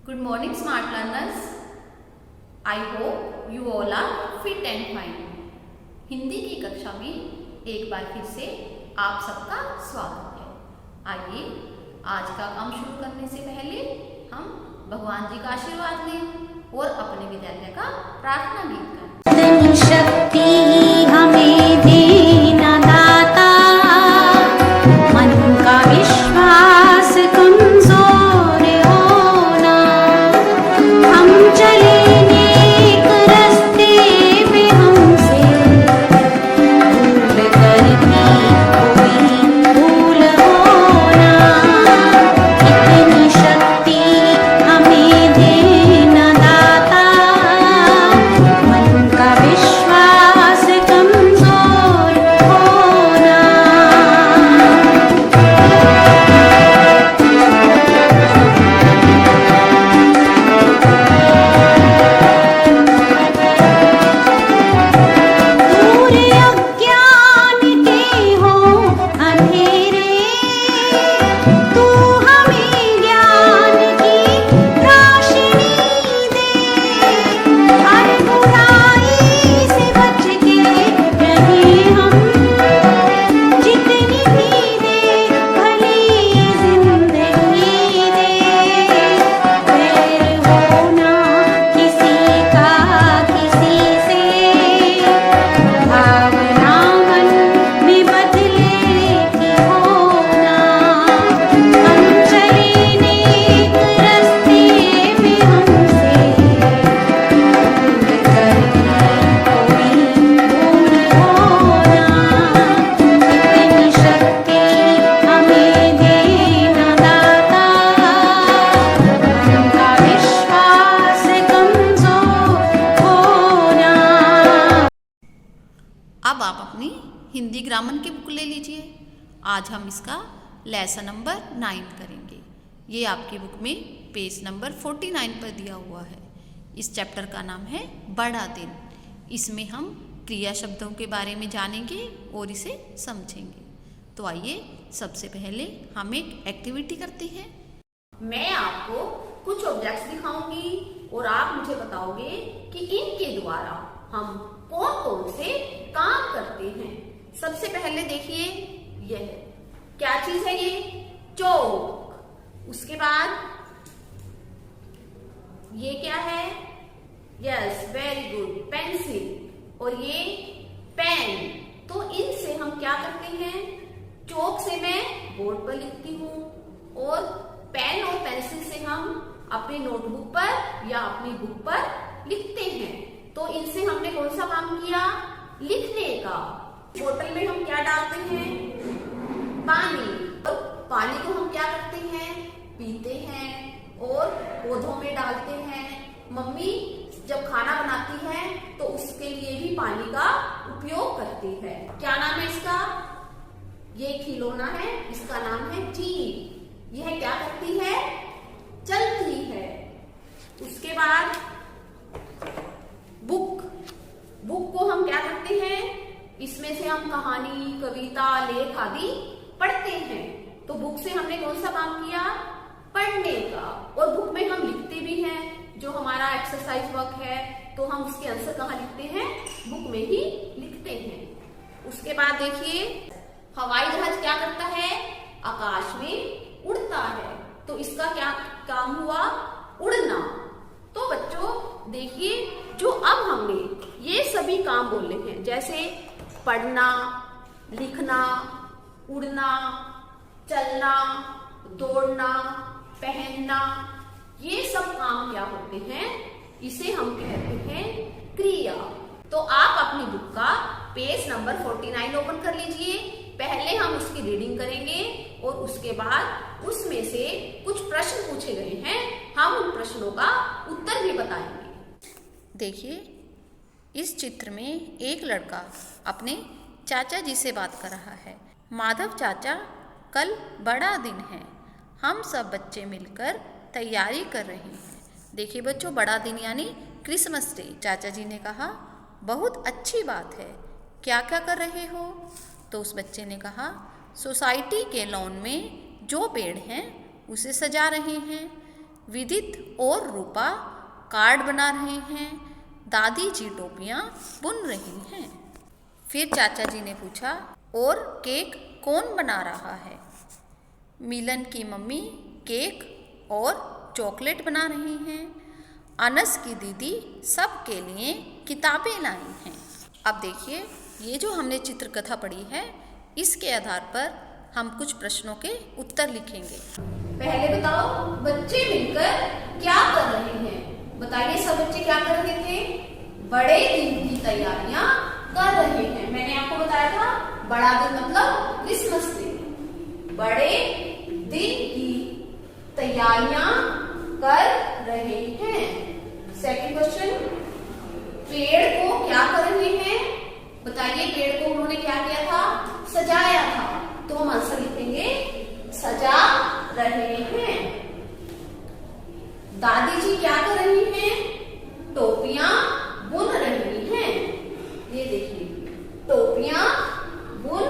Good morning, smart learners. I hope you all are fit and fine. Hindi की कक्षा में एक बार फिर से आप सबका स्वागत है। आइए आज का काम शुरू करने से पहले हम भगवान जी का आशीर्वाद लें और अपने विद्यालय का प्रार्थना गीत गाएं। शक्ति हमें देना दाता, मन का विश्वास कमजोर होना, हम चले नेक रास्ते पे हमसे भूल करके कोई भूल होना। इतनी शक्ति हमें देना दाता, मन का विश्वास कमजोर होना। दूर अज्ञान के हो अंधेरे, तू हमें ज्ञान की रोशनी दे। हर बुराई से बच के रहे हम, जितनी भी दे भली ये जिंदगी दे। वैर होना किसी का किसी से, भावना मन में बदले की होना। हम चले नेक रास्ते में हमसे भूल करके कोई भूल होना। इतनी शक्ति हमें देना दाता, मन का विश्वास कमजोर होना। अब आप अपनी हिंदी ग्रामर की बुक ले लीजिए। आज हम इसका लेसन नंबर 9 करेंगे। ये आपकी बुक में पेज नंबर 49 पर दिया हुआ है। इस चैप्टर का नाम है बड़ा दिन। इसमें हम क्रिया शब्दों के बारे में जानेंगे और इसे समझेंगे। तो आइए सबसे पहले हम एक एक्टिविटी करते हैं। मैं आपको कुछ ऑब्जेक्ट्स दिखाऊंगी और आप मुझे बताओगे कि इनके द्वारा हम कौन कौन से काम करते हैं। सबसे पहले देखिए, यह क्या चीज है? ये चौक। उसके बाद ये क्या है? Yes, very good, pencil. और ये पेन। तो इनसे हम क्या करते हैं? चौक से मैं बोर्ड पर लिखती हूँ और पेन और पेंसिल से हम अपनी नोटबुक पर या अपनी बुक पर लिखते हैं। तो इनसे हमने कौन सा काम किया? लिखने का। बोतल में हम क्या डालते हैं? पानी। और पानी को हम क्या करते हैं? पीते हैं और पौधों में डालते हैं। मम्मी जब खाना बनाती है तो उसके लिए भी पानी का उपयोग करती है। क्या नाम है इसका? ये खिलौना है, इसका नाम है जीप। यह क्या करती है? चलती है। उसके बाद बुक। बुक को हम क्या करते हैं? इसमें से हम कहानी, कविता, लेख आदि पढ़ते हैं। तो बुक से हमने कौन सा काम किया? पढ़ने का। और बुक में हम लिखते भी हैं। जो हमारा एक्सरसाइज वर्क है तो हम उसके आंसर कहाँ लिखते हैं? बुक में ही लिखते हैं। उसके बाद देखिए, हवाई जहाज क्या करता है? आकाश में उड़ता है। तो इसका क्या काम हुआ? उड़ना। तो बच्चों देखिए, जो अब हमने ये सभी काम बोले हैं, जैसे पढ़ना, लिखना, उड़ना, चलना, दौड़ना, पहनना, ये सब काम क्या होते हैं? इसे हम कहते हैं क्रिया। तो आप अपनी बुक का पेज नंबर 49 ओपन कर लीजिए। पहले हम उसकी रीडिंग करेंगे और उसके बाद उसमें से कुछ प्रश्न पूछे गए हैं, हम उन प्रश्नों का उत्तर भी बताएंगे। देखिए, इस चित्र में एक लड़का अपने चाचा जी से बात कर रहा है। माधव चाचा, कल बड़ा दिन है, हम सब बच्चे मिलकर तैयारी कर रहे हैं। देखिए बच्चों, बड़ा दिन यानी क्रिसमस डे। चाचा जी ने कहा, बहुत अच्छी बात है, क्या क्या कर रहे हो? तो उस बच्चे ने कहा, सोसाइटी के लॉन में जो पेड़ हैं उसे सजा रहे हैं। विदित और रूपा कार्ड बना रहे हैं। दादी जी टोपियाँ बुन रही हैं। फिर चाचा जी ने पूछा, और केक कौन बना रहा है? मिलन की मम्मी केक और चॉकलेट बना रही हैं। अनस की दीदी सबके लिए किताबें लाई हैं। अब देखिए, ये जो हमने चित्रकथा पढ़ी है, इसके आधार पर हम कुछ प्रश्नों के उत्तर लिखेंगे। पहले बताओ, बच्चे मिलकर क्या कर रहे हैं? बताइए, सब बच्चे क्या कर रहे थे? बड़े दिन की तैयारियां कर रहे हैं। मैंने आपको बताया था, बड़ा दिन मतलब क्रिसमस डे। बड़े दिन की तैयारियां कर रहे हैं। सेकंड क्वेश्चन, पेड़ को क्या कर रहे हैं? बताइए, पेड़ को उन्होंने क्या किया था? सजाया था। तो हम आंसर लिखेंगे, सजा रहे हैं। दादी जी क्या कर रही हैं? टोपियां बुन रही हैं। ये देखिए, टोपियां बुन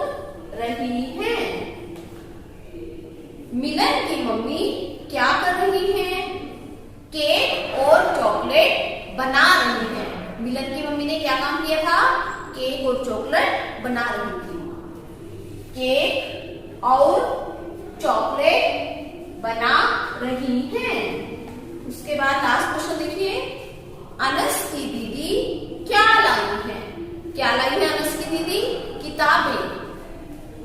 रही हैं। मिलन की मम्मी क्या कर रही हैं? केक और चॉकलेट बना रही हैं। मिलन की मम्मी ने क्या काम किया था? केक और चॉकलेट बना रही थी। केक और चॉकलेट बना रही हैं। उसके बाद लास्ट क्वेश्चन देखिए, अनस की दीदी क्या लाई है? क्या लाई है अनस की दीदी?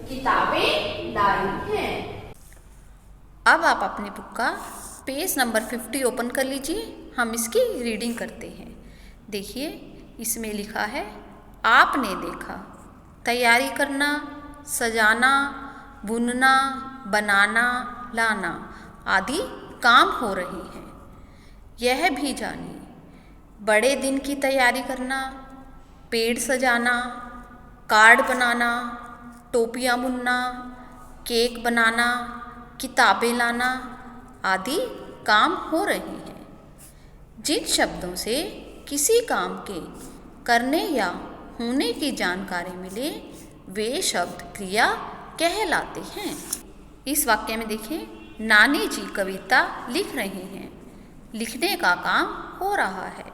किताबें लाई हैं। अब आप अपनी बुक का पेज नंबर 50 ओपन कर लीजिए। हम इसकी रीडिंग करते हैं। देखिए, इसमें लिखा है, आपने देखा, तैयारी करना, सजाना, बुनना, बनाना, लाना आदि काम हो रही है। यह भी जानिए, बड़े दिन की तैयारी करना, पेड़ सजाना, कार्ड बनाना, टोपियाँ बुनना, केक बनाना, किताबें लाना आदि काम हो रही हैं। जिन शब्दों से किसी काम के करने या होने की जानकारी मिले, वे शब्द क्रिया कहलाते हैं। इस वाक्य में देखिए, नानी जी कविता लिख रही हैं। लिखने का काम हो रहा है।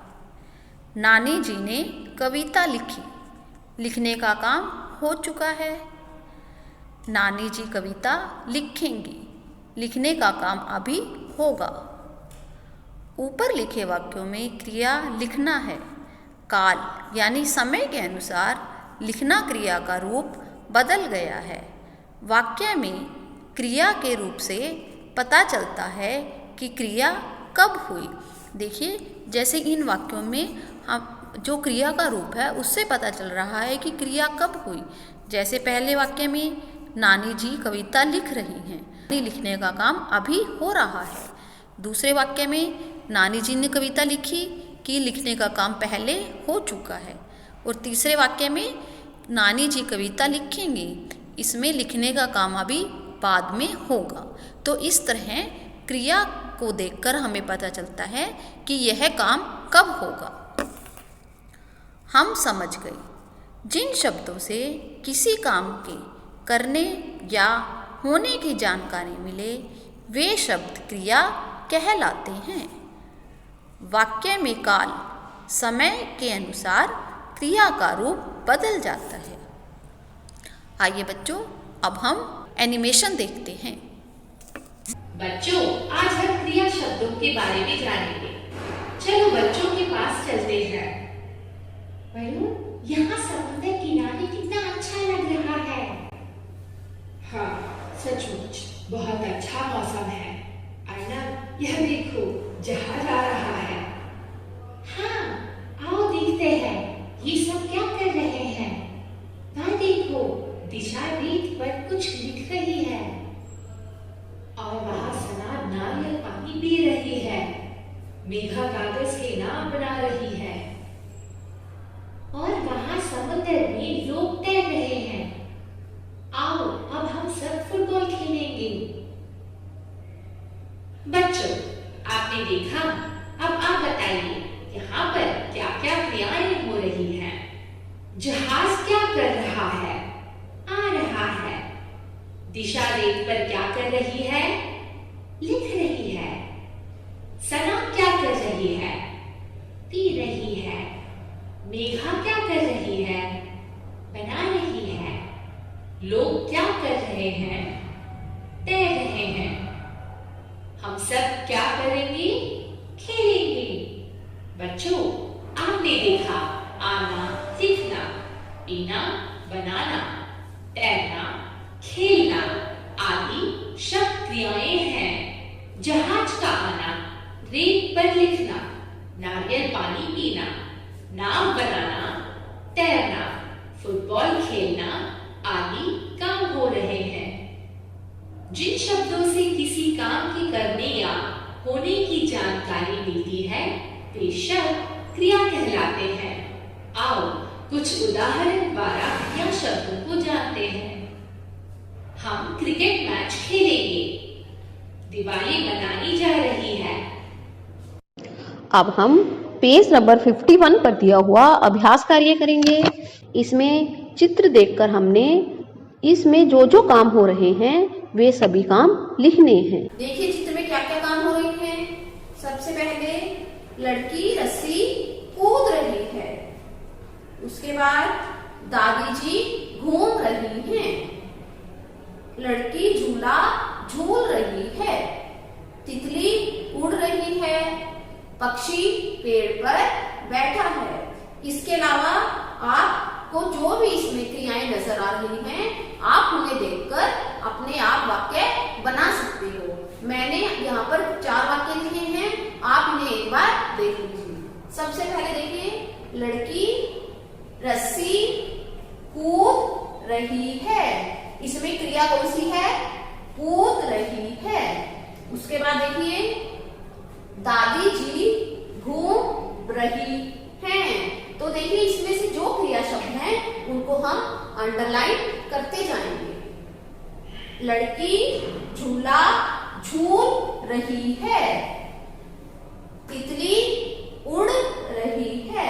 नानी जी ने कविता लिखी। लिखने का काम हो चुका है। नानी जी कविता लिखेंगी। लिखने का काम अभी होगा। ऊपर लिखे वाक्यों में क्रिया लिखना है। काल यानी समय के अनुसार लिखना क्रिया का रूप बदल गया है। वाक्य में क्रिया के रूप से पता चलता है कि क्रिया कब हुई। देखिए, जैसे इन वाक्यों में हम जो क्रिया का रूप है उससे पता चल रहा है कि क्रिया कब हुई। जैसे पहले वाक्य में नानी जी कविता लिख रही हैं, लिखने का काम अभी हो रहा है। दूसरे वाक्य में नानी जी ने कविता लिखी कि लिखने का काम पहले हो चुका है। और तीसरे वाक्य में नानी जी कविता लिखेंगी, इसमें लिखने का काम अभी बाद में होगा। तो इस तरह क्रिया को देखकर हमें पता चलता है कि यह काम कब होगा। हम समझ गए, जिन शब्दों से किसी काम के करने या होने की जानकारी मिले, वे शब्द क्रिया कहलाते हैं। वाक्य में काल समय के अनुसार क्रिया का रूप बदल जाता है। आइए बच्चों, अब हम एनिमेशन देखते हैं। बच्चों, आज हम क्रिया शब्दों के बारे में जानेंगे। चलो बच्चों के पास चलते हैं। वरुण, यहाँ समुद्र किनारे कितना अच्छा लग रहा है। हाँ, सचमुच बहुत अच्छा मौसम है। अर्नब, यह देखो, जहाज आ रहा है। हाँ, आओ देखते हैं, ये सब क्या कर रहे हैं। वहाँ देखो, दिशा रेत पर कुछ लिख रही है और वहाँ सना नारियल पानी पी रही है। मेघा कागज के नाम बना रही है और वहाँ समुद्र में लोग तैर रहे हैं। आओ, अब हम सब फुटबॉल खेलेंगे। बच्चों, आपने देखा, अब आप बताइए यहाँ पर क्या क्या क्रियाएं हो रही हैं। जहाज क्या कर रहा है? आ रहा है। दिशा रेत पर क्या कर रही है? लिख रही है। है? मेघा क्या कर रही है? बना रही है। लोग क्या कर रहे हैं? तैर रहे हैं। हम सब क्या करेंगे? खेलेंगे। बच्चों, आपने देखा आना, सीखना, पीना, बनाना, तैरना, खेलना आदि शब्द क्रियाएं हैं। जहाज का आना, रेत पर लिखना, नारियल पानी पीना, नाव बनाना, तैरना, फुटबॉल खेलना आदि काम हो रहे हैं। जिन शब्दों से किसी काम के करने या होने की जानकारी मिलती है वे शब्द क्रिया कहलाते हैं। आओ कुछ उदाहरण द्वारा क्रिया शब्दों को जानते हैं। हम क्रिकेट मैच खेलेंगे। दिवाली मनाई जा रही है। अब हम पेज नंबर 51 पर दिया हुआ अभ्यास कार्य करेंगे। इसमें चित्र देखकर हमने इसमें जो जो काम हो रहे हैं वे सभी काम लिखने हैं। देखिए चित्र में क्या क्या काम हो रही है। सबसे पहले लड़की रस्सी कूद रही है। उसके बाद दादी जी घूम रही हैं। लड़की झूला झूल रही है। तितली उड़ रही है। पक्षी पेड़ पर बैठा है। इसके अलावा आपको जो भी इसमें क्रियाएं नजर आ रही हैं, आप उन्हें देखकर अपने आप वाक्य बना सकते हो। मैंने यहाँ पर 4 वाक्य लिखे हैं, आप इन्हें एक बार देख लीजिए। सबसे पहले देखिए, लड़की रस्सी कूद रही है। इसमें क्रिया कौन सी है? कूद रही है। उसके बाद देखिए, दादी जी घूम रही हैं। तो देखिए इसमें से जो क्रिया शब्द हैं उनको हम अंडरलाइन करते जाएंगे। लड़की झूला झूल रही है। तितली उड़ रही है।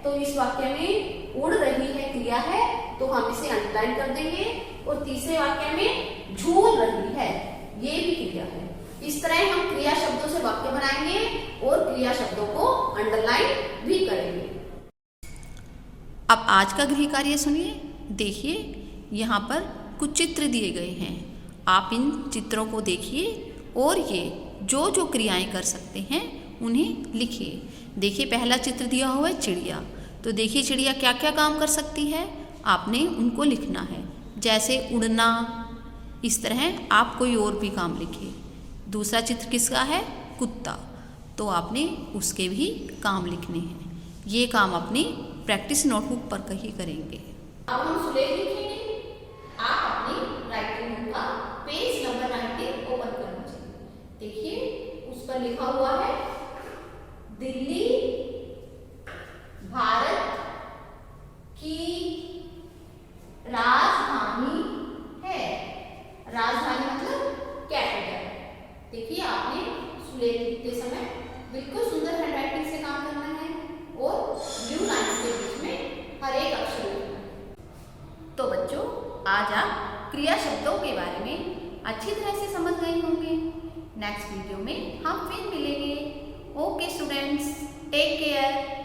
तो इस वाक्य में उड़ रही है क्रिया है, तो हम इसे अंडरलाइन कर देंगे। और तीसरे वाक्य में झूल रही है, ये भी क्रिया है। इस तरह हम क्रिया शब्दों से वाक्य बनाएंगे और क्रिया शब्दों को अंडरलाइन भी करेंगे। अब आज का गृह कार्य सुनिए। देखिए यहाँ पर कुछ चित्र दिए गए हैं। आप इन चित्रों को देखिए और ये जो जो क्रियाएं कर सकते हैं उन्हें लिखिए। देखिए पहला चित्र दिया हुआ है चिड़िया। तो देखिए चिड़िया क्या क्या काम कर सकती है, आपने उनको लिखना है। जैसे उड़ना, इस तरह आप कोई और भी काम लिखिए। दूसरा चित्र किसका है? कुत्ता। तो आपने उसके भी काम लिखने हैं। ये काम अपनी प्रैक्टिस नोटबुक पर ही करेंगे। अब हम सुलेख लिखेंगे। आप अपनी राइटिंग बुक का पेज नंबर 19 ओपन कर लीजिए। देखिए उस पर लिखा हुआ है, दिल्ली भारत की राजधानी है। राजधानी मतलब कैपिटल। देखिए आपने सुलेख लिखते समय बिल्कुल सुंदर हैंडराइटिंग से काम करना है और ब्लू लाइन्स के बीच में हर एक अक्षर लिखना है। तो बच्चों, आज आप क्रिया शब्दों के बारे में अच्छी तरह से समझ गए होंगे। नेक्स्ट वीडियो में हम फिर मिलेंगे। Okay students, take care.